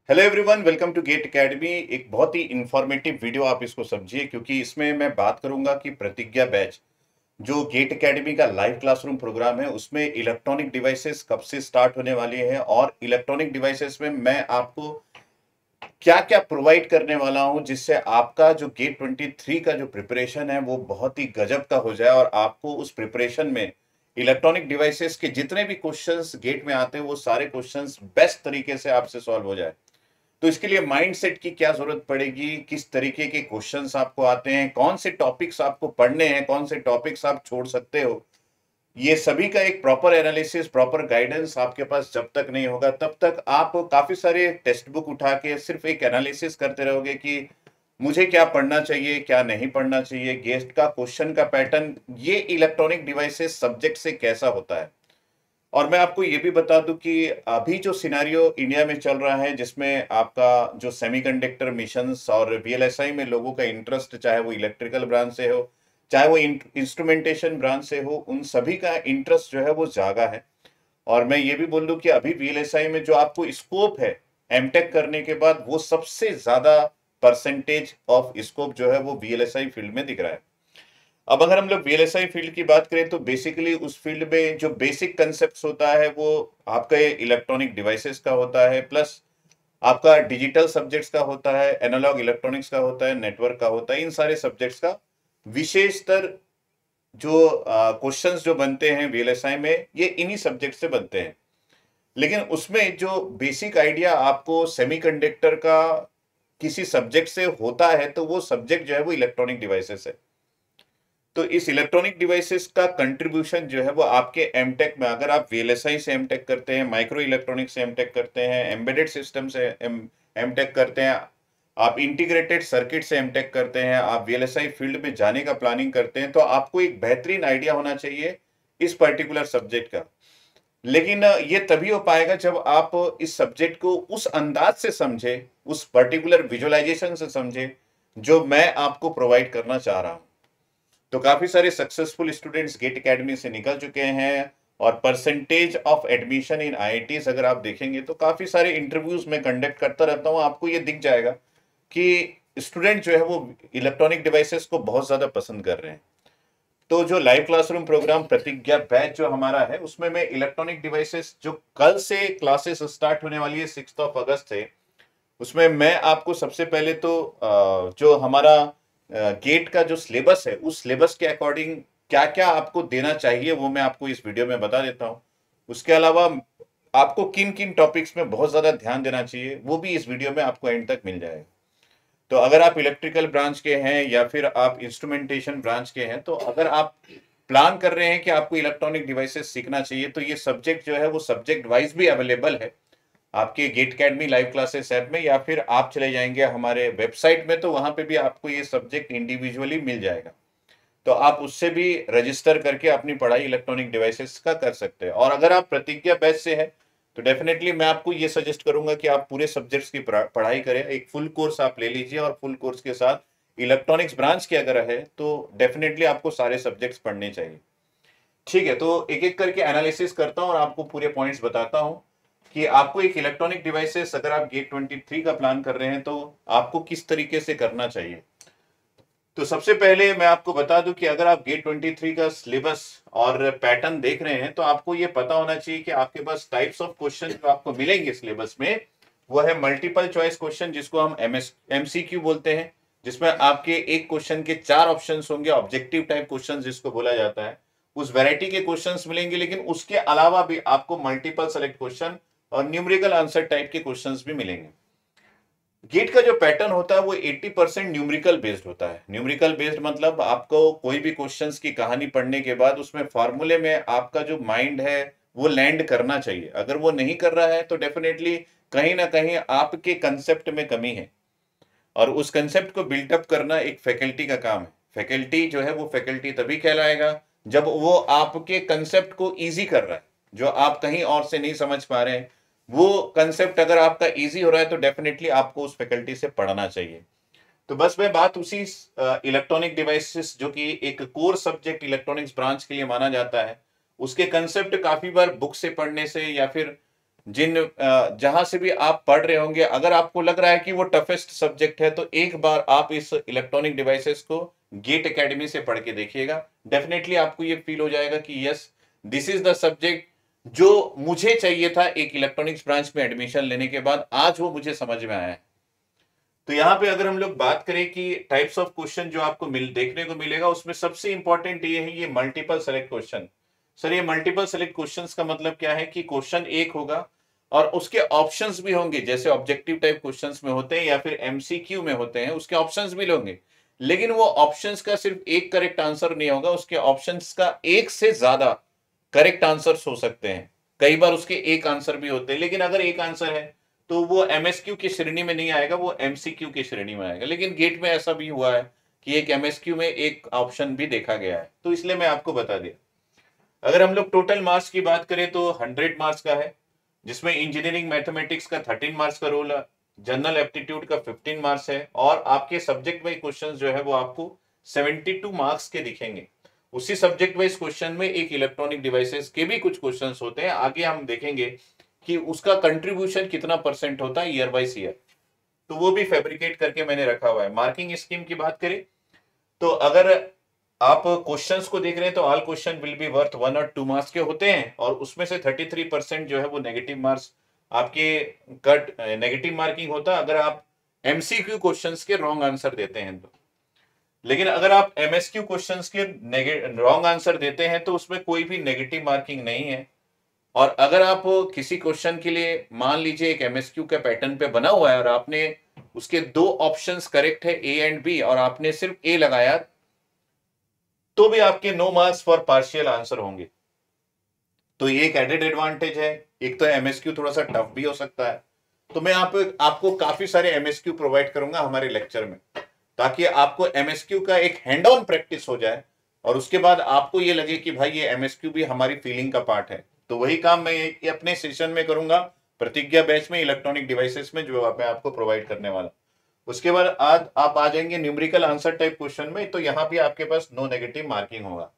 Hello everyone, welcome to GATE Academy. एक बहुत ही informative video आप इसको समझिए, क्योंकि इसमें मैं बात करूंगा कि प्रतिज्ञा बैच जो गेट एकेडमी का लाइव क्लासरूम प्रोग्राम है उसमें इलेक्ट्रॉनिक डिवाइसेस कब से स्टार्ट होने वाली है और इलेक्ट्रॉनिक डिवाइसेस में मैं आपको क्या क्या प्रोवाइड करने वाला हूं, जिससे आपका जो गेट 23 का जो प्रिपरेशन है वो बहुत ही गजब का हो जाए और आपको उस प्रिपरेशन में इलेक्ट्रॉनिक डिवाइसेस के जितने भी क्वेश्चंस गेट में आते हैं वो सारे क्वेश्चंस बेस्ट तरीके से आपसे सॉल्व हो जाए। तो इसके लिए माइंडसेट की क्या जरूरत पड़ेगी, किस तरीके के क्वेश्चंस आपको आते हैं, कौन से टॉपिक्स आपको पढ़ने हैं, कौन से टॉपिक्स आप छोड़ सकते हो, ये सभी का एक प्रॉपर एनालिसिस, प्रॉपर गाइडेंस आपके पास जब तक नहीं होगा तब तक आप काफी सारे टेक्स्ट बुक उठा के सिर्फ एक एनालिसिस करते रहोगे कि मुझे क्या पढ़ना चाहिए, क्या नहीं पढ़ना चाहिए, गेस्ट का क्वेश्चन का पैटर्न ये इलेक्ट्रॉनिक डिवाइसेस सब्जेक्ट से कैसा होता है। और मैं आपको ये भी बता दूं कि अभी जो सिनेरियो इंडिया में चल रहा है, जिसमें आपका जो सेमीकंडक्टर मिशंस और वीएलएसआई में लोगों का इंटरेस्ट, चाहे वो इलेक्ट्रिकल ब्रांच से हो, चाहे वो इंस्ट्रूमेंटेशन ब्रांच से हो, उन सभी का इंटरेस्ट जो है वो जागा है। और मैं ये भी बोल दूं कि अभी वीएलएसआई में जो आपको स्कोप है एमटेक करने के बाद, वो सबसे ज्यादा परसेंटेज ऑफ स्कोप जो है वो वीएलएसआई फील्ड में दिख रहा है। अब अगर हम लोग वीएलएसआई फील्ड की बात करें तो बेसिकली उस फील्ड में जो बेसिक कंसेप्ट होता है वो आपका इलेक्ट्रॉनिक डिवाइसेस का होता है, प्लस आपका डिजिटल सब्जेक्ट्स का होता है, एनालॉग इलेक्ट्रॉनिक्स का होता है, नेटवर्क का होता है। इन सारे सब्जेक्ट्स का विशेषतर जो क्वेश्चंस जो बनते हैं वीएलएसआई में, ये इन्हीं सब्जेक्ट से बनते हैं। लेकिन उसमें जो बेसिक आइडिया आपको सेमीकंडक्टर का किसी सब्जेक्ट से होता है, तो वो सब्जेक्ट जो है वो इलेक्ट्रॉनिक डिवाइसेस है। तो इस इलेक्ट्रॉनिक डिवाइसेस का कंट्रीब्यूशन जो है वो आपके एमटेक में, अगर आप वीएलएसआई से एमटेक करते हैं, माइक्रो इलेक्ट्रॉनिक्स से एमटेक करते हैं, एम्बेडेड सिस्टम से एमटेक करते हैं, आप इंटीग्रेटेड सर्किट से एमटेक करते हैं, आप वीएलएसआई फील्ड में जाने का प्लानिंग करते हैं, तो आपको एक बेहतरीन आइडिया होना चाहिए इस पर्टिकुलर सब्जेक्ट का। लेकिन ये तभी हो पाएगा जब आप इस सब्जेक्ट को उस अंदाज से समझे, उस पर्टिकुलर विजुअलाइजेशन से समझे जो मैं आपको प्रोवाइड करना चाह रहा हूं। तो काफी सारे सक्सेसफुल स्टूडेंट्स गेट एकेडमी से निकल चुके हैं और percentage of admission in IITs अगर आप देखेंगे तो काफी सारे इंटरव्यूज में कंडक्ट करता रहता हूं, आपको ये दिख जाएगा कि स्टूडेंट जो है वो इलेक्ट्रॉनिक डिवाइसेस को बहुत ज्यादा पसंद कर रहे हैं। तो जो लाइव क्लासरूम प्रोग्राम प्रतिज्ञा बैच जो हमारा है, उसमें मैं इलेक्ट्रॉनिक डिवाइसेस जो कल से क्लासेस स्टार्ट होने वाली है 6 अगस्त से, उसमें मैं आपको सबसे पहले तो जो हमारा गेट का जो सिलेबस है उस सिलेबस के अकॉर्डिंग क्या क्या आपको देना चाहिए वो मैं आपको इस वीडियो में बता देता हूं। उसके अलावा आपको किन किन टॉपिक्स में बहुत ज्यादा ध्यान देना चाहिए वो भी इस वीडियो में आपको एंड तक मिल जाएगा। तो अगर आप इलेक्ट्रिकल ब्रांच के हैं या फिर आप इंस्ट्रूमेंटेशन ब्रांच के हैं, तो अगर आप प्लान कर रहे हैं कि आपको इलेक्ट्रॉनिक डिवाइसेस सीखना चाहिए, तो ये सब्जेक्ट जो है वो सब्जेक्ट वाइज भी अवेलेबल है आपके GATE Academy live classes app में, या फिर आप चले जाएंगे हमारे वेबसाइट में तो वहां पे भी आपको ये सब्जेक्ट इंडिविजुअली मिल जाएगा। तो आप उससे भी रजिस्टर करके अपनी पढ़ाई इलेक्ट्रॉनिक डिवाइसेस का कर सकते हैं। और अगर आप प्रतिज्ञा बैच से है तो डेफिनेटली मैं आपको ये सजेस्ट करूंगा कि आप पूरे सब्जेक्ट्स की पढ़ाई करें, एक फुल कोर्स आप ले लीजिए और फुल कोर्स के साथ इलेक्ट्रॉनिक्स ब्रांच के अगर है तो डेफिनेटली आपको सारे सब्जेक्ट्स पढ़ने चाहिए। ठीक है, तो एक एक करके एनालिसिस करता हूं और आपको पूरे पॉइंट्स बताता हूं कि आपको एक इलेक्ट्रॉनिक डिवाइसेस अगर आप गेट 23 का प्लान कर रहे हैं तो आपको किस तरीके से करना चाहिए। तो सबसे पहले मैं आपको बता दूं कि अगर आप गेट 23 का सिलेबस और पैटर्न देख रहे हैं तो आपको ये पता होना चाहिए कि आपके पास टाइप्स ऑफ क्वेश्चन जो आपको मिलेंगे सिलेबस में वो है मल्टीपल चॉइस क्वेश्चन, जिसको हम एमसीक्यू बोलते हैं, जिसमें आपके एक क्वेश्चन के 4 ऑप्शंस होंगे, ऑब्जेक्टिव टाइप क्वेश्चन जिसको बोला जाता है। उस वैरायटी के क्वेश्चंस मिलेंगे, लेकिन उसके अलावा भी आपको मल्टीपल सेलेक्ट क्वेश्चन और न्यूमेरिकल आंसर टाइप के क्वेश्चंस भी मिलेंगे। गेट का जो पैटर्न होता है वो 80% न्यूमेरिकल बेस्ड होता है। न्यूमेरिकल बेस्ड मतलब आपको कोई भी क्वेश्चंस की कहानी पढ़ने के बाद उसमें फॉर्मूले में आपका जो माइंड है वो लैंड करना चाहिए। अगर वो नहीं कर रहा है तो डेफिनेटली कहीं ना कहीं आपके कंसेप्ट में कमी है, और उस कंसेप्ट को बिल्टअप करना एक फैकल्टी का काम है। फैकल्टी जो है वो फैकल्टी तभी कहलाएगा जब वो आपके कंसेप्ट को इजी कर रहा है, जो आप कहीं और से नहीं समझ पा रहे हैं वो कंसेप्ट अगर आपका इजी हो रहा है तो डेफिनेटली आपको उस फैकल्टी से पढ़ना चाहिए। तो बस मैं बात उसी इलेक्ट्रॉनिक डिवाइसेस जो कि एक कोर सब्जेक्ट इलेक्ट्रॉनिक्स ब्रांच के लिए माना जाता है, उसके कंसेप्ट काफी बार बुक से पढ़ने से या फिर जहां से भी आप पढ़ रहे होंगे, अगर आपको लग रहा है कि वो टफेस्ट सब्जेक्ट है, तो एक बार आप इस इलेक्ट्रॉनिक डिवाइसेस को गेट एकेडमी से पढ़ के देखिएगा। डेफिनेटली आपको ये फील हो जाएगा कि yes, this is the subject जो मुझे चाहिए था एक इलेक्ट्रॉनिक्स ब्रांच में एडमिशन लेने के बाद, आज वो मुझे समझ में आया है। तो यहाँ पे अगर हम लोग बात करें कि टाइप्स ऑफ क्वेश्चन जो आपको देखने को मिलेगा, उसमें सबसे इंपॉर्टेंट ये है, ये मल्टीपल सेलेक्ट क्वेश्चन। सर, ये मल्टीपल सेलेक्ट क्वेश्चंस का मतलब क्या है कि क्वेश्चन एक होगा और उसके ऑप्शंस भी होंगे, जैसे ऑब्जेक्टिव टाइप क्वेश्चंस में होते हैं या फिर एमसीक्यू में होते हैं, उसके ऑप्शंस भी होंगे। लेकिन वो ऑप्शंस का सिर्फ एक करेक्ट आंसर नहीं होगा, उसके ऑप्शंस का एक से ज्यादा करेक्ट आंसर्स हो सकते हैं। कई बार उसके एक आंसर भी होते हैं, लेकिन अगर एक आंसर है तो वो एमएसक्यू की श्रेणी में नहीं आएगा, वो एमसीक्यू की श्रेणी में आएगा। लेकिन गेट में ऐसा भी हुआ है कि एक एमएसक्यू में एक ऑप्शन भी देखा गया है, तो इसलिए मैं आपको बता दिया। अगर हम लोग टोटल मार्क्स की बात करें तो 100 मार्क्स का है, जिसमें इंजीनियरिंग मैथमेटिक्स का 13 मार्क्स का रोल है, जनरल एप्टीट्यूड का 15 मार्क्स है, और आपके सब्जेक्ट वाइज क्वेश्चन जो है वो आपको 72 मार्क्स के दिखेंगे। उसी सब्जेक्ट वाइज क्वेश्चन में एक इलेक्ट्रॉनिक डिवाइसेस के भी कुछ क्वेश्चंस होते हैं, आगे हम देखेंगे कि उसका कंट्रीब्यूशन कितना परसेंट होता है ईयर बाय ईयर, तो वो भी फैब्रिकेट करके मैंने रखा हुआ है। मार्किंग स्कीम की बात करें तो अगर आप क्वेश्चंस को देख रहे हैं तो all question will be worth 1 और 2 मार्क्स के होते हैं, और उसमें से 33% जो है वो नेगेटिव मार्क्स आपके कट नेगेटिव मार्किंग होता है अगर आप एमसीक्यू क्वेश्चंस के रॉन्ग आंसर देते हैं तो। लेकिन अगर आप एमएसक्यू क्वेश्चंस के रॉन्ग आंसर देते हैं तो उसमें कोई भी नेगेटिव मार्किंग नहीं है। और अगर आप किसी क्वेश्चन के लिए मान लीजिए एक एमएसक्यू के पैटर्न पे बना हुआ है और आपने उसके 2 ऑप्शंस करेक्ट है ए एंड बी, और आपने सिर्फ ए लगाया, तो भी आपके 9 मार्क्स फॉर पार्शियल आंसर होंगे। तो ये एक एडेड एडवांटेज है। एक तो एमएसक्यू थोड़ा सा टफ भी हो सकता है, तो मैं आपको काफी सारे एमएसक्यू प्रोवाइड करूंगा हमारे लेक्चर में, ताकि आपको एमएसक्यू का एक हैंड ऑन प्रैक्टिस हो जाए और उसके बाद आपको ये लगे कि भाई ये एमएसक्यू भी हमारी फीलिंग का पार्ट है। तो वही काम मैं ये अपने सेशन में करूंगा, प्रतिज्ञा बैच में, इलेक्ट्रॉनिक डिवाइसेस में, जो मैं आपको प्रोवाइड करने वाला। उसके बाद आज आप आ जाएंगे न्यूमेरिकल आंसर टाइप क्वेश्चन में, तो यहां भी आपके पास नो नेगेटिव मार्किंग होगा।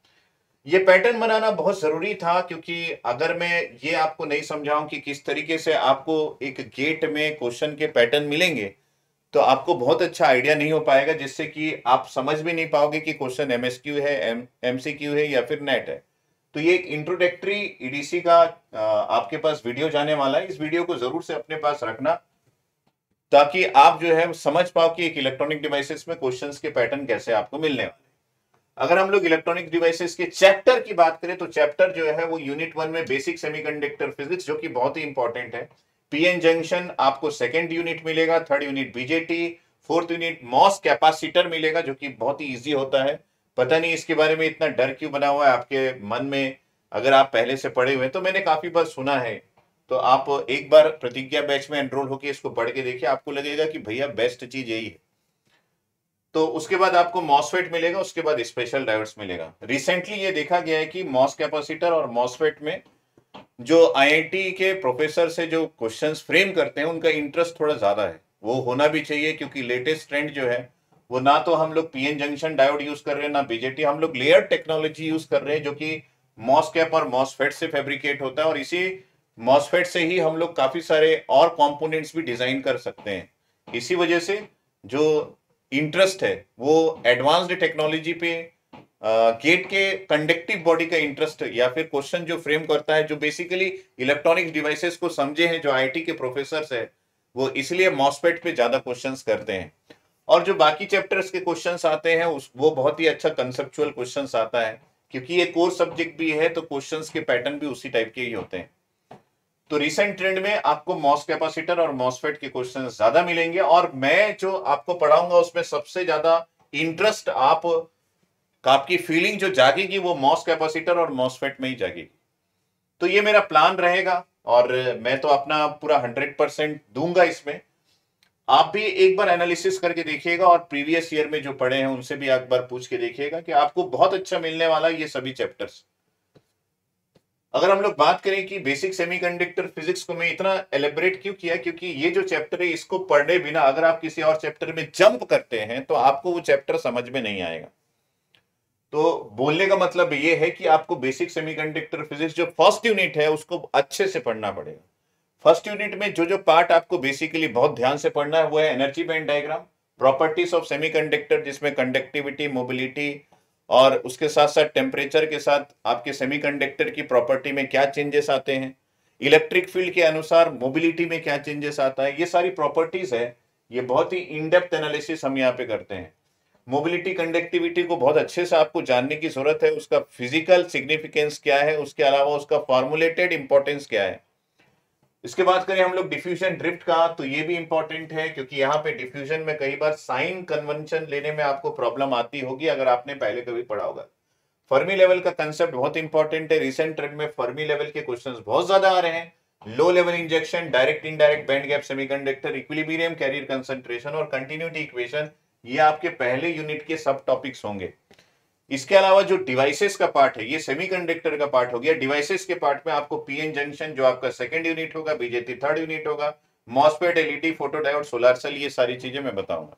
ये पैटर्न बनाना बहुत जरूरी था, क्योंकि अगर मैं ये आपको नहीं समझाऊं कि किस तरीके से आपको एक गेट में क्वेश्चन के पैटर्न मिलेंगे, तो आपको बहुत अच्छा आइडिया नहीं हो पाएगा, जिससे कि आप समझ भी नहीं पाओगे कि क्वेश्चन एमएसक्यू है, एमसीक्यू है या फिर नेट है। तो ये एक इंट्रोडक्टरी ईडीसी का आपके पास वीडियो जाने वाला है। इस वीडियो को जरूर से अपने पास रखना, ताकि आप जो है समझ पाओ कि एक इलेक्ट्रॉनिक डिवाइसेस में क्वेश्चंस के पैटर्न कैसे आपको मिलने वाले। अगर हम लोग इलेक्ट्रॉनिक डिवाइसेस के चैप्टर की बात करें तो चैप्टर जो है वो यूनिट 1 में बेसिक सेमीकंडक्टर फिजिक्स, जो कि बहुत ही इंपॉर्टेंट है। पीएन जंक्शन आपको सेकंड यूनिट मिलेगा, third unit BJT, fourth unit MOS capacitor मिलेगा, जो कि बहुत ही इजी होता है। पता नहीं इसके बारे में इतना डर क्यों बना हुआ है आपके मन में, अगर आप पहले से पढ़े हुए, तो मैंने काफी बार सुना है। तो आप एक बार प्रतिज्ञा बैच में एनरोल होकर इसको पढ़ के देखिए, आपको लगेगा कि भैया बेस्ट चीज यही है। तो उसके बाद आपको मॉसफेट मिलेगा, उसके बाद स्पेशल डायोड्स मिलेगा। रिसेंटली ये देखा गया है कि मॉस कैपेसिटर और मॉसफेट में जो आईआईटी के प्रोफेसर से जो क्वेश्चंस फ्रेम करते हैं, उनका इंटरेस्ट थोड़ा ज्यादा है। वो होना भी चाहिए, क्योंकि लेटेस्ट ट्रेंड जो है वो ना तो हम लोग पीएन जंक्शन डायोड यूज कर रहे हैं, ना बीजेटी, हम लोग लेयर टेक्नोलॉजी यूज कर रहे हैं, जो कि मॉसकैप और मॉसफेट से फैब्रिकेट होता है। और इसी मॉसफेट से ही हम लोग काफी सारे और कंपोनेंट्स भी डिजाइन कर सकते हैं। इसी वजह से जो इंटरेस्ट है वो एडवांस्ड टेक्नोलॉजी पे, गेट के कंडक्टिव बॉडी का इंटरेस्ट, या फिर क्वेश्चन जो फ्रेम करता है, जो बेसिकली इलेक्ट्रॉनिक डिवाइसेस को समझे हैं, जो आईटी के प्रोफेसर है, वो इसलिए मॉसफेट पे ज्यादा क्वेश्चंस करते हैं। और जो बाकी चैप्टर्स के क्वेश्चंस आते हैं वो बहुत ही अच्छा कंसेप्चुअल क्वेश्चंस आता है, क्योंकि ये कोर सब्जेक्ट भी है, तो क्वेश्चंस के पैटर्न भी उसी टाइप के ही होते हैं। तो रिसेंट ट्रेंड में आपको मॉस कैपेसिटर और मॉसफेट के क्वेश्चन ज्यादा मिलेंगे, और मैं जो आपको पढ़ाऊंगा उसमें सबसे ज्यादा इंटरेस्ट आपकी फीलिंग जो जागेगी वो मॉस कैपेसिटर और मॉसफेट में ही जागेगी। तो ये मेरा प्लान रहेगा, और मैं तो अपना पूरा 100% दूंगा इसमें। आप भी एक बार एनालिसिस करके देखिएगा, और प्रीवियस ईयर में जो पढ़े हैं उनसे भी एक बार पूछ के देखिएगा, कि आपको बहुत अच्छा मिलने वाला है ये सभी चैप्टर्स। अगर हम लोग बात करें कि बेसिक सेमीकंडक्टर फिजिक्स को मैं इतना एलेबरेट क्यों किया, क्योंकि ये जो चैप्टर है इसको पढ़ने बिना अगर आप किसी और चैप्टर में जंप करते हैं तो आपको वो चैप्टर समझ में नहीं आएगा। तो बोलने का मतलब ये है कि आपको बेसिक सेमीकंडक्टर फिजिक्स जो फर्स्ट यूनिट है उसको अच्छे से पढ़ना पड़ेगा। फर्स्ट यूनिट में जो जो पार्ट आपको बेसिकली बहुत ध्यान से पढ़ना है वो है energy band diagram, properties of semiconductor, जिसमें कंडक्टिविटी, मोबिलिटी और उसके साथ साथ टेम्परेचर के साथ आपके सेमीकंडक्टर की प्रॉपर्टी में क्या चेंजेस आते हैं, इलेक्ट्रिक फील्ड के अनुसार मोबिलिटी में क्या चेंजेस आता है, ये सारी प्रॉपर्टीज है। ये बहुत ही इन डेप्थ एनालिसिस हम यहाँ पे करते हैं। मोबिलिटी कंडक्टिविटी को बहुत अच्छे से आपको जानने की जरूरत है, उसका फिजिकल सिग्निफिकेंस क्या है, उसके अलावा उसका फॉर्मुलेटेड इंपॉर्टेंस क्या है। इसके बाद करें हम लोग डिफ्यूजन ड्रिफ्ट का, तो ये भी इंपॉर्टेंट है क्योंकि यहाँ पे डिफ्यूजन में कई बार साइन कन्वेंशन लेने में आपको प्रॉब्लम आती होगी अगर आपने पहले कभी पढ़ा होगा। फर्मी लेवल का कंसेप्ट बहुत इंपॉर्टेंट है। रिसेंट ट्रेंड में फर्मी लेवल के क्वेश्चंस बहुत ज्यादा आ रहे हैं। Low level injection, direct indirect band gap semiconductor, equilibrium, carrier concentration और कंटिन्यूटी इक्वेशन, ये आपके पहले यूनिट के सब टॉपिक्स होंगे। इसके अलावा जो डिवाइसेस का पार्ट है, ये सेमीकंडक्टर का पार्ट हो गया। डिवाइसेस के पार्ट में आपको पीएन जंक्शन जो आपका सेकंड यूनिट होगा, बीजेटी थर्ड यूनिट होगा, MOSFET, LED, photodiode, solar cell, ये सारी चीजें मैं बताऊंगा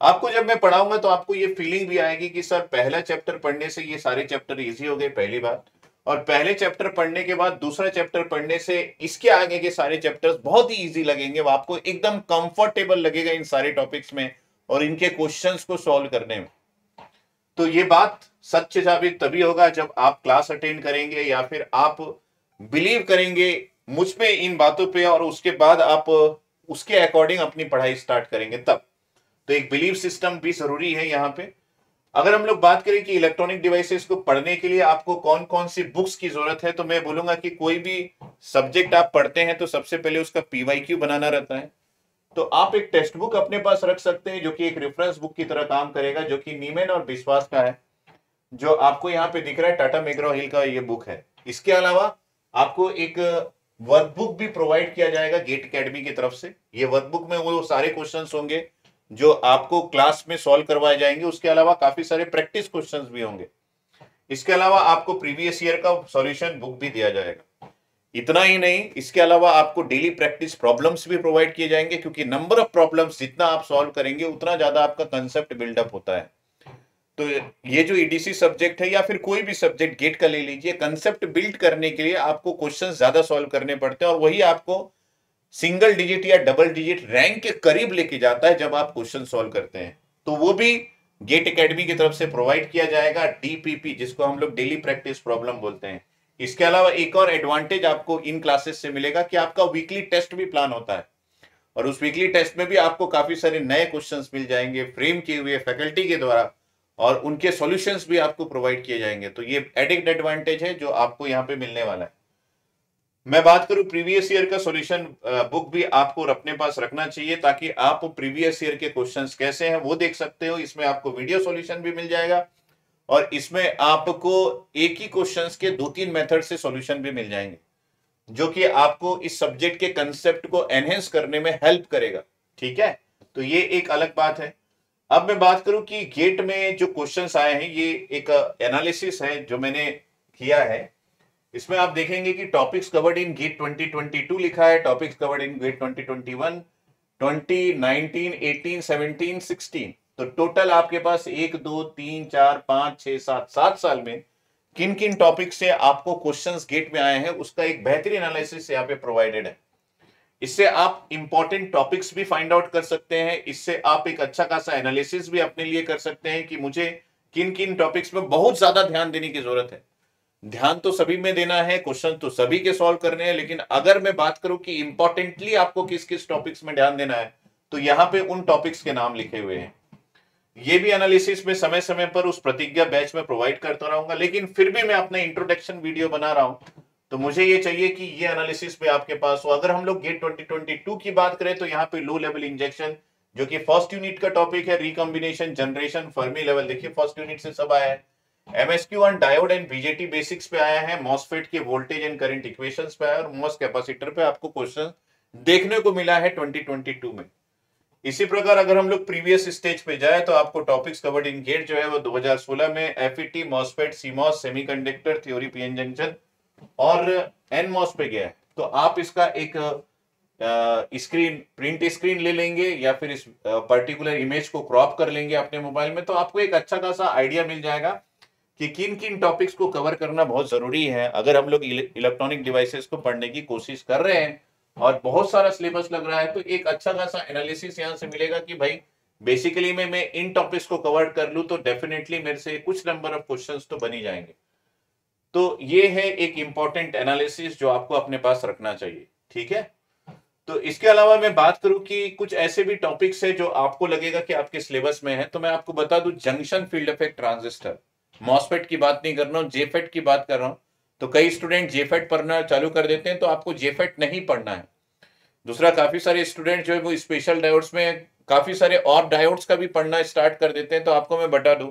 आपको। जब मैं पढ़ाऊंगा तो आपको ये फीलिंग भी आएगी कि सर पहला चैप्टर पढ़ने से ये सारे चैप्टर इजी हो गए, पहली बात, और पहले चैप्टर पढ़ने के बाद दूसरा चैप्टर पढ़ने से इसके आगे के सारे चैप्टर्स बहुत ही इजी लगेंगे, वो आपको एकदम कंफर्टेबल लगेगा इन सारे टॉपिक्स में और इनके क्वेश्चंस को सॉल्व करने में। तो ये बात सच साबित तभी होगा जब आप क्लास अटेंड करेंगे या फिर आप बिलीव करेंगे मुझ पे इन बातों पे, और उसके बाद आप उसके अकॉर्डिंग अपनी पढ़ाई स्टार्ट करेंगे तब। तो एक बिलीव सिस्टम भी जरूरी है यहाँ पे। अगर हम लोग बात करें कि इलेक्ट्रॉनिक डिवाइसेस को पढ़ने के लिए आपको कौन कौन सी बुक्स की जरूरत है, तो मैं बोलूंगा कि कोई भी सब्जेक्ट आप पढ़ते हैं तो सबसे पहले उसका पीवाईक्यू बनाना रहता है। तो आप एक टेक्स्ट बुक अपने पास रख सकते हैं जो कि एक रेफरेंस बुक की तरह काम करेगा, जो कि नीमेन और विश्वास का है, जो आपको यहाँ पे दिख रहा है, टाटा मैग्रो हिल का ये बुक है। इसके अलावा आपको एक वर्कबुक भी प्रोवाइड किया जाएगा गेट एकेडमी की तरफ से। ये वर्कबुक में वो सारे क्वेश्चंस होंगे जो आपको क्लास में सॉल्व करवाए जाएंगे। उसके अलावा काफी सारे प्रैक्टिस क्वेश्चंस भी होंगे। इसके अलावा आपको प्रीवियस ईयर का सॉल्यूशन बुक भी दिया जाएगा। इतना ही नहीं, इसके अलावा आपको डेली प्रैक्टिस प्रॉब्लम्स भी प्रोवाइड किए जाएंगे, क्योंकि नंबर ऑफ प्रॉब्लम्स जितना आप सॉल्व करेंगे उतना ज्यादा आपका कंसेप्ट बिल्डअप होता है। तो ये जो ईडीसी सब्जेक्ट है या फिर कोई भी सब्जेक्ट गेट का ले लीजिए, कंसेप्ट बिल्ड करने के लिए आपको क्वेश्चंस ज्यादा सॉल्व करने पड़ते हैं और वही आपको सिंगल डिजिट या डबल डिजिट रैंक के करीब लेके जाता है जब आप क्वेश्चन सॉल्व करते हैं। तो वो भी गेट एकेडमी की तरफ से प्रोवाइड किया जाएगा, डीपीपी, जिसको हम लोग डेली प्रैक्टिस प्रॉब्लम बोलते हैं। इसके अलावा एक और एडवांटेज आपको इन क्लासेस से मिलेगा कि आपका वीकली टेस्ट भी प्लान होता है और उस वीकली टेस्ट में भी आपको काफी सारे नए क्वेश्चंस मिल जाएंगे फ्रेम किए हुए फैकल्टी के द्वारा, और उनके सॉल्यूशंस भी आपको प्रोवाइड किए जाएंगे। तो ये एडिक्ट एडवांटेज है जो आपको यहाँ पे मिलने वाला है। मैं बात करूं प्रीवियस ईयर का सॉल्यूशन बुक भी आपको अपने पास रखना चाहिए, ताकि आप प्रीवियस ईयर के क्वेश्चंस कैसे हैं वो देख सकते हो। इसमें आपको वीडियो सॉल्यूशन भी मिल जाएगा और इसमें आपको एक ही क्वेश्चंस के 2-3 मेथड से सॉल्यूशन भी मिल जाएंगे, जो कि आपको इस सब्जेक्ट के कंसेप्ट को एनहेंस करने में हेल्प करेगा। ठीक है, तो ये एक अलग बात है। अब मैं बात करूं कि गेट में जो क्वेश्चंस आए हैं, ये एक एनालिसिस है जो मैंने किया है। इसमें आप देखेंगे कि टॉपिक्स कवर्ड इन गेट 2022 लिखा है, टॉपिक्स कवर्ड इन गेट 2021, 2019, 18, 17, 16। तो टोटल आपके पास 1, 2, 3, 4, 5, 6, 7 साल में किन किन टॉपिक से आपको क्वेश्चंस गेट में आए हैं उसका एक बेहतरीन एनालिसिस यहाँ पे प्रोवाइडेड है। इससे आप इंपॉर्टेंट टॉपिक्स भी फाइंड आउट कर सकते हैं। इससे आप एक अच्छा खासा एनालिसिस भी अपने लिए कर सकते हैं कि मुझे किन किन टॉपिक्स में बहुत ज्यादा ध्यान देने की जरूरत है। ध्यान तो सभी में देना है, क्वेश्चन तो सभी के सॉल्व करने हैं, लेकिन अगर मैं बात करूं कि इंपॉर्टेंटली आपको किस किस टॉपिक्स में ध्यान देना है, तो यहाँ पे उन टॉपिक्स के नाम लिखे हुए हैं। ये भी एनालिसिस में समय समय पर उस प्रतिज्ञा बैच में प्रोवाइड करता रहूंगा, लेकिन फिर भी मैं अपना इंट्रोडक्शन वीडियो बना रहा हूं, तो मुझे ये चाहिए कि ये एनालिसिस पे आपके पास हो। अगर हम लोग गेट 2022 की बात करें तो यहाँ पे लो लेवल इंजेक्शन, जो कि फर्स्ट यूनिट का टॉपिक है, रिकॉम्बिनेशन, जनरेशन, फर्मी लेवल, देखिए फर्स्ट यूनिट से सब आया है। MSQ on diode and BJT basics पे आया है, मॉसफेट के वोल्टेज एंड करंट इक्वेशंस पे आया, और मॉस कैपेसिटर पे आपको क्वेश्चन देखने को मिला है 2022 में। इसी प्रकार अगर हम लोग प्रीवियस स्टेज पे जाए तो आपको टॉपिक्स कवर्ड इन गेट जो है वो 2016 में FET, MOSFET, CMOS, semiconductor theory, PN junction और एनमॉस पे गया है। तो आप इसका एक प्रिंट स्क्रीन ले लेंगे या फिर इस पर्टिकुलर इमेज को क्रॉप कर लेंगे अपने मोबाइल में, तो आपको एक अच्छा खासा आइडिया मिल जाएगा कि किन किन टॉपिक्स को कवर करना बहुत जरूरी है। अगर हम लोग इलेक्ट्रॉनिक डिवाइसेस को पढ़ने की कोशिश कर रहे हैं और बहुत सारा सिलेबस लग रहा है, तो एक अच्छा खासा एनालिसिस यहाँ से मिलेगा कि भाई बेसिकली मैं इन टॉपिक्स को कवर कर लूं तो डेफिनेटली मेरे से कुछ नंबर ऑफ क्वेश्चंस तो बन ही जाएंगे। तो ये है एक इंपॉर्टेंट एनालिसिस जो आपको अपने पास रखना चाहिए, ठीक है। तो इसके अलावा मैं बात करूं कि कुछ ऐसे भी टॉपिक्स है जो आपको लगेगा कि आपके सिलेबस में है, तो मैं आपको बता दूं, junction field effect transistor, MOSFET की बात नहीं कर रहा हूं, जेफेट की बात कर रहा हूं। तो कई स्टूडेंट जेफेट पढ़ना चालू कर देते हैं, तो आपको जेफेट नहीं पढ़ना है। दूसरा, काफी सारे स्टूडेंट जो है वो स्पेशल डायोड्स में काफी सारे और डायोड्स का भी पढ़ना स्टार्ट कर देते हैं, तो आपको मैं बता दूं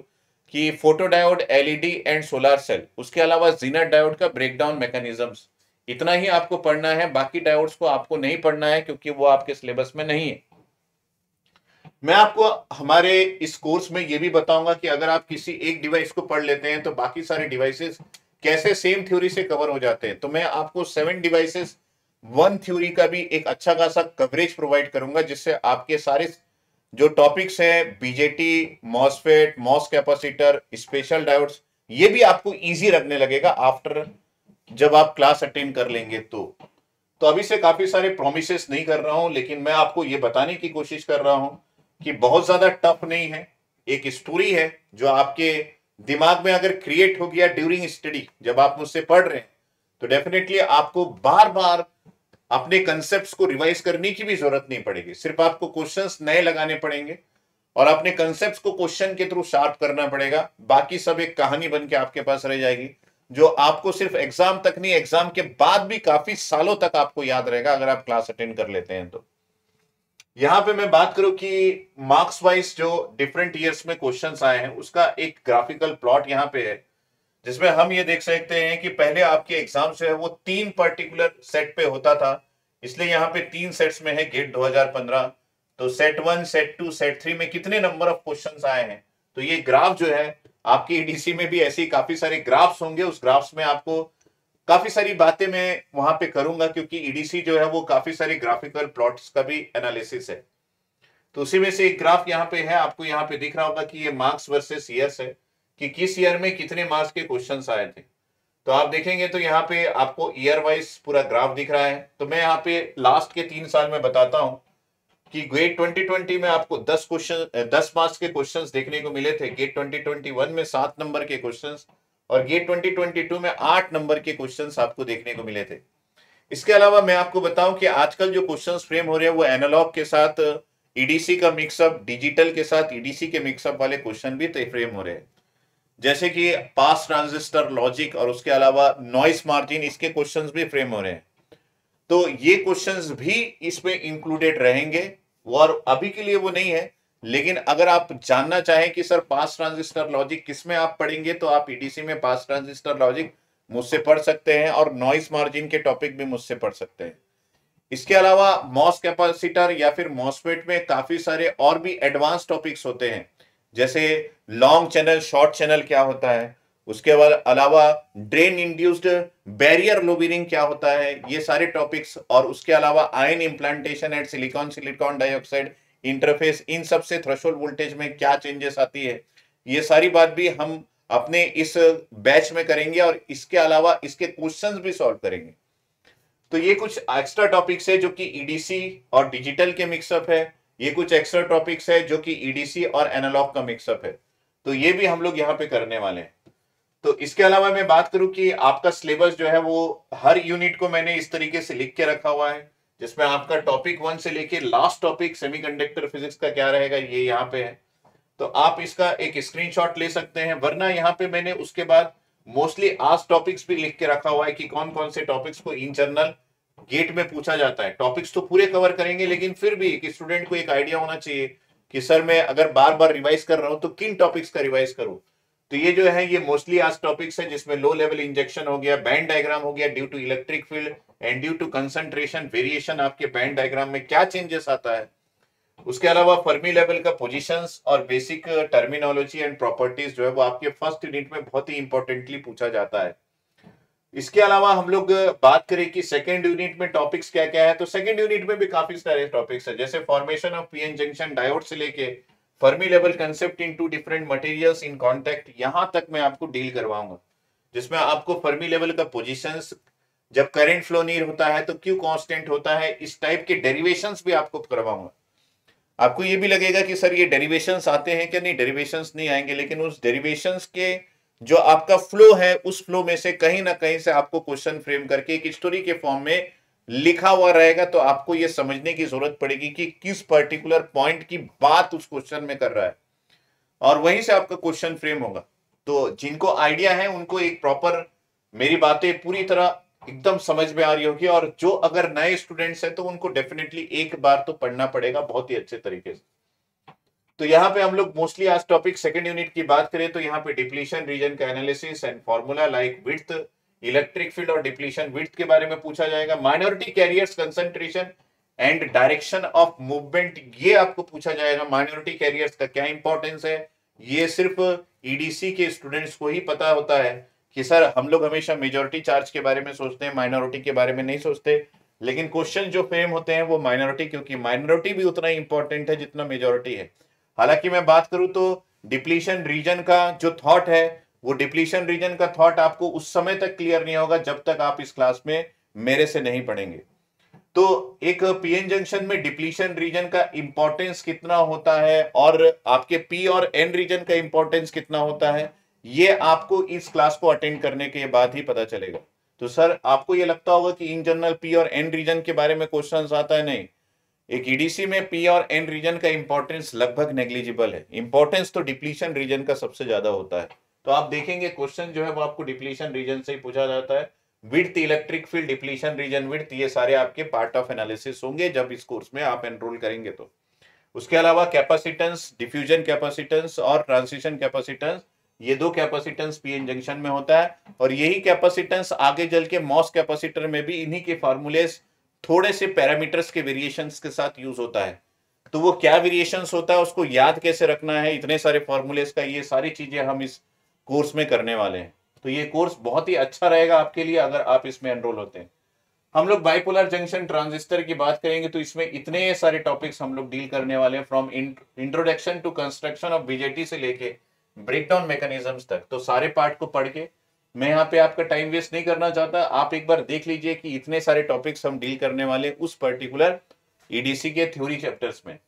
कि photodiode, LED and solar cell, उसके अलावा जीनर डायोड का ब्रेकडाउन मैकेनिज्म्स, इतना ही आपको पढ़ना है। बाकी डायोड्स को आपको नहीं पढ़ना है क्योंकि वो आपके सिलेबस में नहीं है। मैं आपको हमारे इस कोर्स में ये भी बताऊंगा कि अगर आप किसी एक डिवाइस को पढ़ लेते हैं तो बाकी सारे डिवाइसेस कैसे सेम थ्योरी से कवर हो जाते हैं। तो मैं आपको 7 डिवाइसेस 1 थ्योरी का भी एक अच्छा खासा कवरेज प्रोवाइड करूंगा, जिससे आपके सारे जो टॉपिक्स हैं, BJT, MOSFET, MOS capacitor, special diodes, ये भी आपको इजी लगने लगेगा आफ्टर जब आप क्लास अटेंड कर लेंगे। तो अभी से काफी सारे प्रोमिसेस नहीं कर रहा हूं, लेकिन मैं आपको ये बताने की कोशिश कर रहा हूं कि बहुत ज्यादा टफ नहीं है। एक स्टोरी है जो आपके दिमाग में अगर क्रिएट हो गया ड्यूरिंग स्टडी, जब आप मुझसे पढ़ रहे हैं, तो डेफिनेटली आपको बार बार अपने कंसेप्ट्स को रिवाइज करने की भी जरूरत नहीं पड़ेगी। सिर्फ आपको क्वेश्चंस नए लगाने पड़ेंगे और अपने कंसेप्ट्स को क्वेश्चन के थ्रू शार्प करना पड़ेगा। बाकी सब एक कहानी बन के आपके पास रह जाएगी, जो आपको सिर्फ एग्जाम तक नहीं, एग्जाम के बाद भी काफी सालों तक आपको याद रहेगा अगर आप क्लास अटेंड कर लेते हैं। तो यहां पे मैं बात करूं कि मार्क्स वाइज जो डिफरेंट ईयर्स में क्वेश्चंस आए हैं, उसका एक ग्राफिकल प्लॉट यहां पे है, जिसमें हम ये देख सकते हैं कि पहले आपके एग्जाम जो है वो 3 पर्टिकुलर सेट पे होता था, इसलिए यहाँ पे 3 सेट्स में है गेट 2015। तो सेट 1, सेट 2, सेट 3 में कितने नंबर ऑफ क्वेश्चंस आए हैं, तो ये ग्राफ जो है आपके ईडीसी में भी ऐसे ही काफी सारे ग्राफ्स होंगे। उस ग्राफ्स में आपको काफी सारी बातें मैं वहां पे करूंगा, क्योंकि ईडीसी जो है वो काफी सारे ग्राफिकल प्लॉट्स का भी एनालिसिस है। तो उसी में से एक ग्राफ यहाँ पे है, आपको यहाँ पे दिख रहा होगा कि ये मार्क्स वर्सेस ईयर्स है, कि किस ईयर में कितने मार्क्स के क्वेश्चंस आए थे। तो आप देखेंगे तो यहाँ पे आपको ईयर वाइज पूरा ग्राफ दिख रहा है। तो मैं यहाँ पे लास्ट के 3 साल में बताता हूँ कि गेट 2020 में आपको 10 मार्क्स के क्वेश्चंस देखने को मिले थे, गेट 2021 में 7 नंबर के क्वेश्चंस, और गेट 2022 में 8 नंबर के क्वेश्चंस आपको देखने को मिले थे। इसके अलावा मैं आपको बताऊं कि आजकल जो क्वेश्चंस फ्रेम हो रहे हैं वो एनालॉग के साथ ईडीसी का मिक्सअप, डिजिटल के साथ ईडीसी के मिक्सअप वाले क्वेश्चन भी फ्रेम हो रहे हैं, जैसे कि पास ट्रांजिस्टर लॉजिक और उसके अलावा नॉइस मार्जिन, इसके क्वेश्चंस भी फ्रेम हो रहे हैं। तो ये क्वेश्चंस भी इसमें इंक्लूडेड रहेंगे, और अभी के लिए वो नहीं है। लेकिन अगर आप जानना चाहें कि सर पास ट्रांजिस्टर लॉजिक किस में आप पढ़ेंगे, तो आप ईडीसी में पास ट्रांजिस्टर लॉजिक मुझसे पढ़ सकते हैं, और नॉइस मार्जिन के टॉपिक भी मुझसे पढ़ सकते हैं। इसके अलावा मॉस कैपेसिटर या फिर मॉसफेट में काफी सारे और भी एडवांस टॉपिक्स होते हैं, जैसे लॉन्ग चैनल, शॉर्ट चैनल क्या होता है, उसके बाद अलावा ड्रेन इंड्यूस्ड बैरियर लोबिरिंग क्या होता है, ये सारे टॉपिक्स, और उसके अलावा ion implantation at silicon, silicon dioxide interface, इन सब से थ्रेशोल्ड वोल्टेज में क्या चेंजेस आती है, ये सारी बात भी हम अपने इस बैच में करेंगे, और इसके अलावा इसके क्वेश्चंस भी सॉल्व करेंगे। तो ये कुछ एक्स्ट्रा टॉपिक्स है जो कि ईडीसी और डिजिटल के मिक्सअप है, ये कुछ एक्स्ट्रा टॉपिक्स है जो कि ईडीसी और एनालॉग का मिक्सअप है। तो ये भी हम लोग यहाँ पे करने वाले हैं। तो इसके अलावा मैं बात करूं कि आपका सिलेबस जो है वो हर यूनिट को मैंने इस तरीके से लिख के रखा हुआ है, जिसमें आपका टॉपिक 1 से लेके लास्ट टॉपिक सेमीकंडक्टर फिजिक्स का क्या रहेगा ये यहाँ पे है। तो आप इसका एक स्क्रीनशॉट ले सकते हैं, वरना यहाँ पे मैंने उसके बाद मोस्टली आज टॉपिक्स भी लिख के रखा हुआ है कि कौन कौन से टॉपिक्स को इन जनरल गेट में पूछा जाता है। टॉपिक्स तो पूरे कवर करेंगे, लेकिन फिर भी एक स्टूडेंट को एक आइडिया होना चाहिए कि सर मैं अगर बार बार रिवाइज कर रहा हूं तो किन टॉपिक्स का रिवाइज करूं। तो ये जो है ये मोस्टली आज टॉपिक्स है, जिसमें लो लेवल इंजेक्शन हो गया, बैंड डायग्राम हो गया, due to electric field and due to concentration variation, आपके बैंड डायग्राम में क्या चेंजेस आता है। उसके अलावा फर्मी लेवल का पोजीशंस और बेसिक टर्मिनोलॉजी एंड प्रॉपर्टीज जो है वो आपके फर्स्ट यूनिट में बहुत ही इंपॉर्टेंटली पूछा जाता है। इसके अलावा हम लोग बात करें कि सेकेंड यूनिट में टॉपिक्स क्या क्या है, तो सेकेंड यूनिट में भी काफी सारे टॉपिक्स है, जैसे formation of PN junction diode से लेके Fermi level concept in two different materials in contact, यहां तक मैं आपको डील करवाऊंगा, जिसमें आपको फर्मी लेवल का पोजीशंस, जब करंट फ्लो नहीं होता है तो क्यू कांस्टेंट होता है, इस टाइप के डेरिवेशंस भी आपको करवाऊंगा। आपको ये भी लगेगा कि सर ये डेरिवेशंस आते हैं क्या? नहीं, डेरिवेशंस नहीं आएंगे, लेकिन उस डेरिवेशंस के जो आपका फ्लो है उस फ्लो में से कहीं ना कहीं से आपको क्वेश्चन फ्रेम करके एक स्टोरी के फॉर्म में लिखा हुआ रहेगा, तो आपको ये समझने की जरूरत पड़ेगी कि किस पर्टिकुलर पॉइंट की बात उस क्वेश्चन में कर रहा है, और वहीं से आपका क्वेश्चन फ्रेम होगा। तो जिनको आइडिया है उनको एक प्रॉपर मेरी बातें पूरी तरह एकदम समझ में आ रही होगी, और जो अगर नए स्टूडेंट्स हैं तो उनको डेफिनेटली एक बार तो पढ़ना पड़ेगा बहुत ही अच्छे तरीके से। तो यहाँ पे हम लोग मोस्टली आज टॉपिक सेकंड यूनिट की बात करें तो यहाँ पे डिप्लीशन रीजन का analysis and formula like width, electric field और डिप्लीशन विड्थ के बारे में पूछा जाएगा। Minority carriers concentration and direction of movement, ये आपको पूछा जाएगा। माइनॉरिटी कैरियर्स का क्या इंपॉर्टेंस है, ये सिर्फ ईडीसी के स्टूडेंट्स को ही पता होता है कि सर हम लोग हमेशा मेजोरिटी चार्ज के बारे में सोचते हैं, माइनॉरिटी के बारे में नहीं सोचते, लेकिन क्वेश्चन जो फ्रेम होते हैं वो माइनॉरिटी, क्योंकि माइनॉरिटी भी उतना ही इंपॉर्टेंट है जितना मेजोरिटी है। हालांकि मैं बात करूं तो डिप्लीशन रीजन का जो थॉट है, वो डिप्लीशन रीजन का थॉट आपको उस समय तक क्लियर नहीं होगा जब तक आप इस क्लास में मेरे से नहीं पढ़ेंगे। तो एक पीएन जंक्शन में डिप्लीशन रीजन का इंपॉर्टेंस कितना होता है और आपके पी और एन रीजन का इंपॉर्टेंस कितना होता है, ये आपको इस क्लास को अटेंड करने के बाद ही पता चलेगा। तो सर आपको ये लगता होगा कि इन जनरल पी और एन रीजन के बारे में क्वेश्चंस आता है, नहीं। एक ईडीसी में पी और एन रीजन का इंपॉर्टेंस लगभग नेग्लिजिबल है, इंपॉर्टेंस तो डिप्लीशन रीजन का सबसे ज्यादा होता है। तो आप देखेंगे क्वेश्चन जो है वो आपको डिप्लीशन रीजन से ही पूछा जाता है। Width, electric field, depletion region width, ये सारे आपके पार्ट ऑफ एनालिसिस होंगे जब इस कोर्स में आप एनरोल करेंगे। तो उसके अलावा कैपेसिटेंस, डिफ्यूजन कैपेसिटेंस और ट्रांसिशन कैपेसिटेंस, ये दो कैपेसिटेंस पीएन जंक्शन में होता है, और यही कैपेसिटेंस आगे चल के मॉस कैपेसिटर में भी इन्हीं के फार्मूलेस थोड़े से पैरामीटर्स के वेरिएशंस के साथ यूज होता है। तो वो क्या वेरिएशंस होता है, उसको याद कैसे रखना है, इतने सारे फॉर्मूलेस का, ये सारी चीजें हम इस कोर्स में करने वाले हैं। तो ये कोर्स बहुत ही अच्छा रहेगा आपके लिए अगर आप इसमें एनरोल होते हैं। हम लोग बाइपोलर जंक्शन ट्रांजिस्टर की बात करेंगे तो इसमें इतने सारे टॉपिक्स हम लोग डील करने वाले हैं, from introduction to construction of BJT से लेके ब्रेकडाउन मैकेनिज्म्स तक। तो सारे पार्ट को पढ़ के मैं यहाँ पे आपका टाइम वेस्ट नहीं करना चाहता, आप एक बार देख लीजिए कि इतने सारे टॉपिक्स हम डील करने वाले उस पर्टिकुलर ईडीसी के थ्योरी चैप्टर्स में।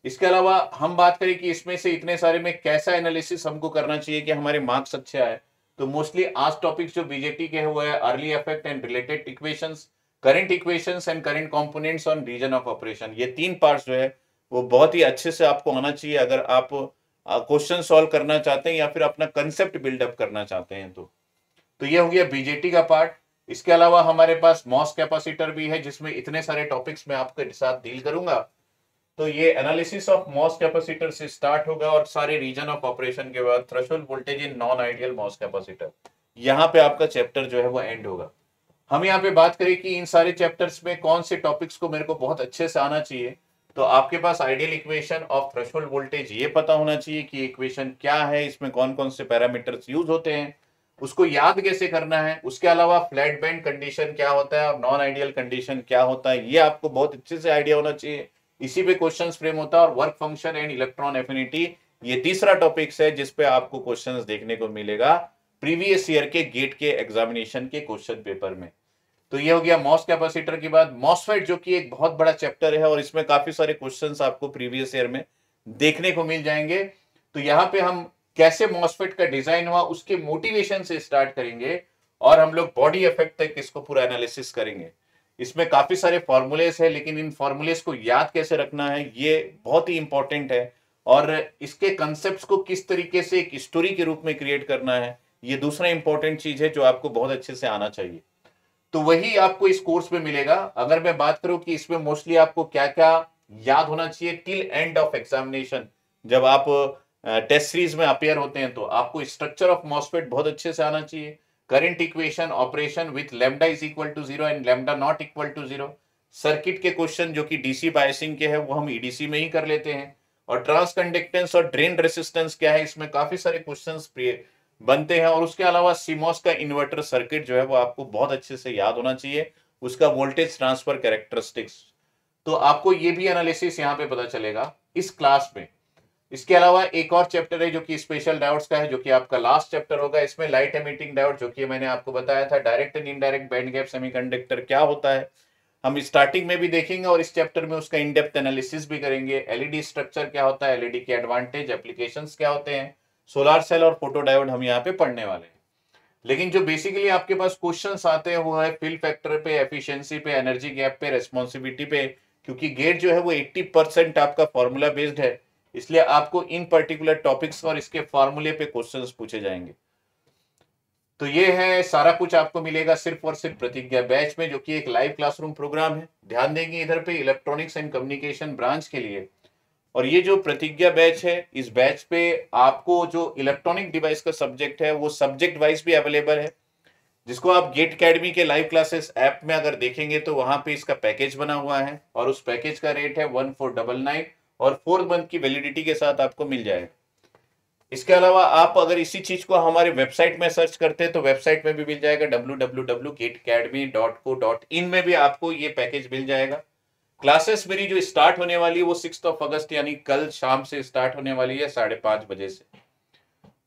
इसके अलावा हम बात करें कि इसमें से इतने सारे में कैसा एनालिसिस हमको करना चाहिए कि हमारे मार्क्स अच्छे आए, तो मोस्टली आज टॉपिक्स जो बीजेटी के हुए हैं, early effect and related equations, current equations and current components on region of operation, ये तीन पार्ट्स जो है वो बहुत ही अच्छे से आपको आना चाहिए अगर आप क्वेश्चन सॉल्व करना चाहते हैं या फिर अपना कंसेप्ट बिल्डअप करना चाहते हैं। तो ये हो गया बीजेटी का पार्ट। इसके अलावा हमारे पास मॉस कैपेसिटर भी है जिसमें इतने सारे टॉपिक्स मैं आपके साथ डील करूंगा। तो ये एनालिसिस ऑफ मॉस कैपेसिटर से स्टार्ट होगा और सारे रीजन ऑफ ऑपरेशन के बाद threshold voltage in non ideal MOS capacitor, यहाँ पे आपका चैप्टर जो है वो एंड होगा। हम यहाँ पे बात करें कि इन सारे चैप्टर्स में कौन से टॉपिक्स को मेरे को बहुत अच्छे से आना चाहिए, तो आपके पास ideal equation of threshold voltage ये पता होना चाहिए कि इक्वेशन क्या है, इसमें कौन कौन से पैरामीटर्स यूज होते हैं, उसको याद कैसे करना है। उसके अलावा फ्लैट बैंड कंडीशन क्या होता है और नॉन आइडियल कंडीशन क्या होता है, ये आपको बहुत अच्छे से आइडिया होना चाहिए। इसी पे क्वेश्चंस फ्रेम होता है। और work function and electron affinity, ये तीसरा टॉपिक्स है जिसपे आपको क्वेश्चंस देखने को मिलेगा प्रीवियस ईयर के गेट के एग्जामिनेशन के क्वेश्चन पेपर में। तो ये हो गया मॉस कैपेसिटर के बाद मॉसफेट, जो कि एक बहुत बड़ा चैप्टर है और इसमें काफी सारे क्वेश्चंस आपको प्रीवियस ईयर में देखने को मिल जाएंगे। तो यहाँ पे हम कैसे मॉसफेट का डिजाइन हुआ उसके मोटिवेशन से स्टार्ट करेंगे और हम लोग बॉडी इफेक्ट तक इसको पूरा एनालिसिस करेंगे। इसमें काफी सारे फॉर्मूलेस है, लेकिन इन फॉर्मूलेस को याद कैसे रखना है ये बहुत ही इंपॉर्टेंट है, और इसके कंसेप्ट को किस तरीके से एक स्टोरी के रूप में क्रिएट करना है, ये दूसरा इंपॉर्टेंट चीज है जो आपको बहुत अच्छे से आना चाहिए। तो वही आपको इस कोर्स में मिलेगा। अगर मैं बात करूं कि इसमें मोस्टली आपको क्या क्या याद होना चाहिए टिल एंड ऑफ एग्जामिनेशन, जब आप टेस्ट सीरीज में अपेयर होते हैं, तो आपको स्ट्रक्चर ऑफ मॉसफेट बहुत अच्छे से आना चाहिए, current equation, operation with lambda is equal to 0 and lambda not equal to 0, circuit के क्वेश्चन जो कि डीसी बायसिंग के हैं वो हम ईडीसी में ही कर लेते हैं, और ट्रांस कंडक्टेंस और ड्रेन रेसिस्टेंस क्या है, इसमें काफी सारे क्वेश्चंस बनते हैं। और उसके अलावा सीमॉस का इन्वर्टर सर्किट जो है वो आपको बहुत अच्छे से याद होना चाहिए, उसका वोल्टेज ट्रांसफर कैरेक्टरिस्टिक्स। तो आपको ये भी एनालिसिस यहाँ पे पता चलेगा इस क्लास में। इसके अलावा एक और चैप्टर है जो कि स्पेशल डायोड्स का है, जो कि आपका लास्ट चैप्टर होगा। इसमें लाइट एमिटिंग डायोड, जो कि मैंने आपको बताया था, direct and indirect band gap semiconductor क्या होता है, हम स्टार्टिंग में भी देखेंगे और इस चैप्टर में उसका इन डेप्थ एनालिसिस भी करेंगे। एलईडी स्ट्रक्चर क्या होता है, एलईडी के एडवांटेज, एप्लीकेशंस क्या होते हैं, सोलर सेल और फोटो डायोड हम यहाँ पे पढ़ने वाले हैं। लेकिन जो बेसिकली आपके पास क्वेश्चंस आते हैं वो है फिल फैक्टर पे, एफिशिएंसी पे, एनर्जी गैप पे, रेस्पॉन्सिबिलिटी पे। क्योंकि गेट जो है वो 80% आपका फॉर्मूला बेस्ड है, इसलिए आपको इन पर्टिकुलर टॉपिक्स और इसके फॉर्मूले पे क्वेश्चंस पूछे जाएंगे। तो ये है सारा कुछ आपको मिलेगा सिर्फ और सिर्फ प्रतिज्ञा बैच में, जो कि एक लाइव क्लासरूम प्रोग्राम है। ध्यान देंगे इधर पे इलेक्ट्रॉनिक्स एंड कम्युनिकेशन ब्रांच के लिए। और ये जो प्रतिज्ञा बैच है, इस बैच पे आपको जो इलेक्ट्रॉनिक डिवाइस का सब्जेक्ट है वो सब्जेक्ट वाइज भी अवेलेबल है, जिसको आप गेट अकेडमी के लाइव क्लासेस ऐप में अगर देखेंगे तो वहां पे इसका पैकेज बना हुआ है और उस पैकेज का रेट है 1499 और 4 मंथ की वैलिडिटी के साथ आपको मिल जाएगा। इसके अलावा आप अगर इसी चीज को हमारे वेबसाइट में सर्च करते हैं तो वेबसाइट में भी मिल जाएगा, www.gateacademy.co.in में भी आपको ये पैकेज मिल जाएगा। क्लासेस मेरी जो स्टार्ट होने वाली है वो 6 अगस्त यानी कल शाम से स्टार्ट होने वाली है 5:30 बजे से।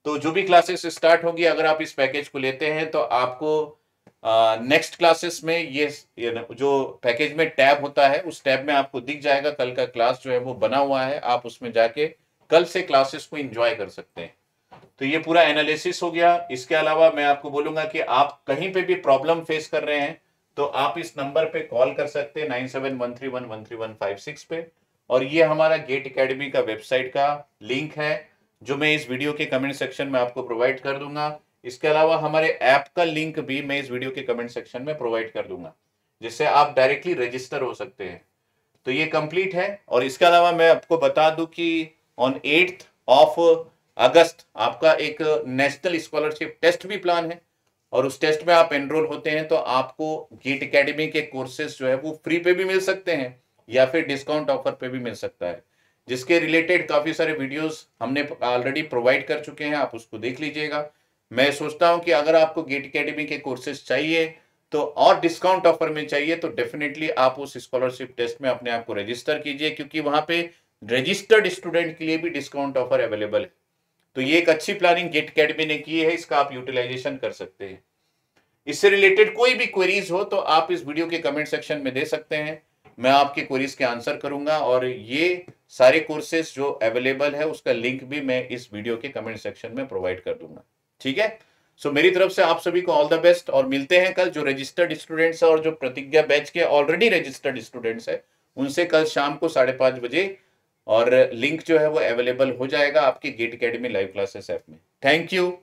तो जो भी क्लासेस स्टार्ट होगी, अगर आप इस पैकेज को लेते हैं तो आपको नेक्स्ट क्लासेस में ये जो पैकेज में टैब होता है उस टैब में आपको दिख जाएगा, कल का क्लास जो है वो बना हुआ है, आप उसमें जाके कल से क्लासेस को एंजॉय कर सकते हैं। तो ये पूरा एनालिसिस हो गया। इसके अलावा मैं आपको बोलूंगा कि आप कहीं पे भी प्रॉब्लम फेस कर रहे हैं तो आप इस नंबर पे कॉल कर सकते हैं 9713113156 पे। और ये हमारा गेट एकेडमी का वेबसाइट का लिंक है जो मैं इस वीडियो के कमेंट सेक्शन में आपको प्रोवाइड कर दूंगा। इसके अलावा हमारे ऐप का लिंक भी मैं इस वीडियो के कमेंट सेक्शन में प्रोवाइड कर दूंगा, जिससे आप डायरेक्टली रजिस्टर हो सकते हैं। तो ये कंप्लीट है। और इसके अलावा मैं आपको बता दूं कि ऑन 8 अगस्त आपका एक नेशनल स्कॉलरशिप टेस्ट भी प्लान है और उस टेस्ट में आप एनरोल होते हैं तो आपको गेट एकेडमी के कोर्सेज जो है वो फ्री पे भी मिल सकते हैं या फिर डिस्काउंट ऑफर पे भी मिल सकता है, जिसके रिलेटेड काफी सारे वीडियोस हमने ऑलरेडी प्रोवाइड कर चुके हैं, आप उसको देख लीजिएगा। मैं सोचता हूं कि अगर आपको गेट एकेडमी के कोर्सेज चाहिए तो और डिस्काउंट ऑफर में चाहिए तो डेफिनेटली आप उस स्कॉलरशिप टेस्ट में अपने आप को रजिस्टर कीजिए, क्योंकि वहां पे रजिस्टर्ड स्टूडेंट के लिए भी डिस्काउंट ऑफर अवेलेबल है। तो ये एक अच्छी प्लानिंग गेट एकेडमी ने की है, इसका आप यूटिलाइजेशन कर सकते हैं। इससे रिलेटेड कोई भी क्वेरीज हो तो आप इस वीडियो के कमेंट सेक्शन में दे सकते हैं, मैं आपके क्वेरीज के आंसर करूंगा। और ये सारे कोर्सेज जो अवेलेबल है उसका लिंक भी मैं इस वीडियो के कमेंट सेक्शन में प्रोवाइड कर दूंगा। ठीक है, सो मेरी तरफ से आप सभी को ऑल द बेस्ट और मिलते हैं कल। जो रजिस्टर्ड स्टूडेंट्स है और जो प्रतिज्ञा बैच के ऑलरेडी रजिस्टर्ड स्टूडेंट्स है उनसे कल शाम को 5:30 बजे, और लिंक जो है वो अवेलेबल हो जाएगा आपके Gate academy live classes app में। Thank you.